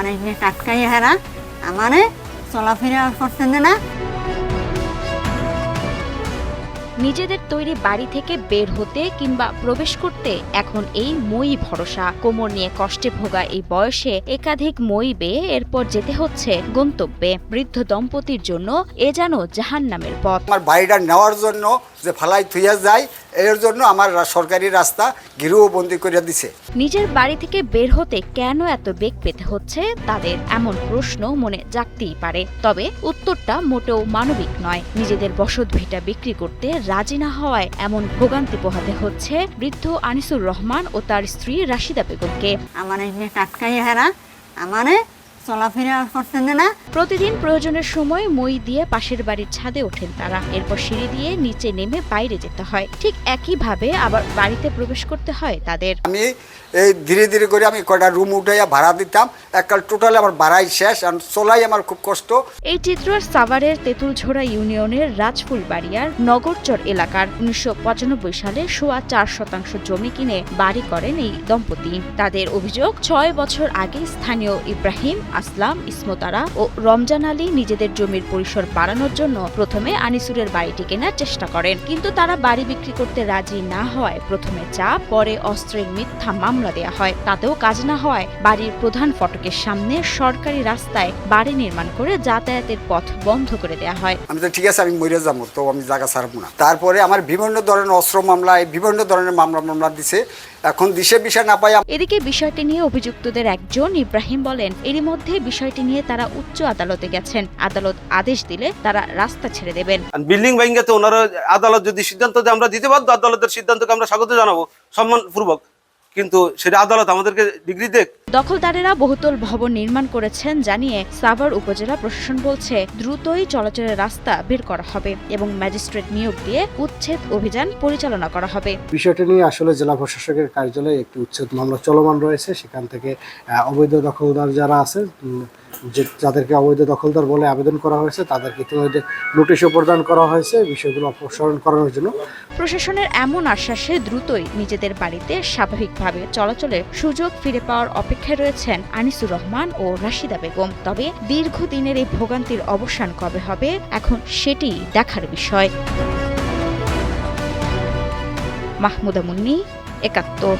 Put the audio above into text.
আমার এখানে টাটকাই হারা আমারে চলাফেরা করতেন না। নিজেদের তৈরি বাড়ি থেকে বের হতে কিংবা প্রবেশ করতে এখন এই মই ভরসা। কোমর নিয়ে কষ্টে ভোগা এই বয়সে একাধিক মই বেয়ে এরপর যেতে হচ্ছে গন্তব্যে। বৃদ্ধ দম্পতির জন্য এ যেন জাহান্নামের পথ। আমার বাড়িটা নেওয়ার জন্য যে ফালাই থুইয়া যায়, এর জন্য আমার সরকারি রাস্তা গৃহবন্দী করে দিছে। নিজের বাড়ি থেকে বের হতে কেন এত বেগ পেতে হচ্ছে তাদের, এমন প্রশ্ন মনে জাগতেই পারে। তবে উত্তরটা মোটেও মানবিক নয়। নিজেদের বসতভিটা বিক্রি করতে রাজি না হওয়ায় এমন ভোগান্তি পোহাতে হচ্ছে বৃদ্ধ আনিসুর রহমান ও তার স্ত্রী রাশিদা বেগমকে। আমার এখানে টাটকাই হারা আমারে চলাফেরা করতেন না। প্রতিদিন প্রয়োজনের সময় মই দিয়ে পাশের বাড়ির ছাদে ওঠেন তারা। এরপর সিঁড়ি দিয়ে নিচে নেমে বাইরে যেতে হয়। ঠিক একইভাবে আবার বাড়িতে প্রবেশ করতে হয় তাদের। আমি এই ধীরে ধীরে করে আমি কয়টা রুম উঠাইয়া ভাড়া দিতাম, এককাল টোটাল আমার ভাড়াই শেষ, আর চলাই আমার খুব কষ্ট। এই চিত্র সাভারের তেঁতুলঝোড়া ইউনিয়নের রাজফুলবাড়িয়ার নগরচর এলাকার। 1995 সালে 4.25% জমি কিনে বাড়ি করেন এই দম্পতি। তাদের অভিযোগ, 6 বছর আগে স্থানীয় ইব্রাহিম, আসলাম, ইসমতারা ও রমজান আলী নিজেদের জমির পরিসর বাড়ানোর জন্য প্রথমে আনিসুরের বাড়িটি কেনার চেষ্টা করেন। কিন্তু তারা বাড়ি বিক্রি করতে রাজি না হওয়ায় প্রথমে চাপ, পরে অস্ত্রের মিথ্যা মামলা দেয়া হয়। তাতেও কাজ না হওয়ায় বাড়ির প্রধান ফটকের সামনে সরকারি রাস্তায় বাড়ি নির্মাণ করে যাতায়াতের পথ বন্ধ করে দেয়া হয়। আমি তো ঠিক আছে, আমি মরে যাবো, তো আমি জায়গা ছাড়বো না। তারপরে আমার বিভিন্ন ধরনের অস্ত্র মামলা, বিভিন্ন ধরনের মামলা দিছে। এখন দিশে বিষয় না পাই। এদিকে বিষয়টি নিয়ে অভিযুক্তদের একজন ইব্রাহিম বলেন, এরই মধ্যে বিষয়টি নিয়ে তারা উচ্চ আদালতে গেছেন। আদালত আদেশ দিলে তারা রাস্তা ছেড়ে দেবেন। বিল্ডিং ভেঙে ওনারা আদালত যদি সিদ্ধান্ত দেয় আমরা দিতে বাধ্য, আদালতের সিদ্ধান্তকে আমরা স্বাগত জানাবো সম্মানপূর্বক, কিন্তু সেটা আদালত আমাদেরকে ডিগ্রি দেখ। দখলদারেরা বহুতল ভবন নির্মাণ করেছেন জানিয়ে সাভার উপজেলা প্রশাসন বলছে, দ্রুতই চলাচলের রাস্তা বের করা হবে এবং ম্যাজিস্ট্রেট নিয়োগ দিয়ে উচ্ছেদ অভিযান পরিচালনা করা হবে। বিষয়টি নিয়ে আসলে জেলা প্রশাসকের কার্যালয়ে একটি উচ্ছেদ মামলা চলমান রয়েছে। সেখান থেকে অবৈধ দখলদার যারা আছে, যাদেরকে অবৈধ দখলদার বলে আবেদন করা হয়েছে, তাদেরকে ইতিমধ্যে নোটিশও প্রদান করা হয়েছে বিষয়গুলো অপসারণ করানোর জন্য। প্রশাসনের এমন আশ্বাসে দ্রুতই নিজেদের বাড়িতে স্বাভাবিকভাবে চলাচলের সুযোগ ফিরে পাওয়ার অপেক্ষায় রয়েছেন আনিসুর রহমান ও রাশিদা বেগম। তবে দীর্ঘদিনের এই ভোগান্তির অবসান কবে হবে, এখন সেটি দেখার বিষয়। মাহমুদা মুন্নি, ৭১।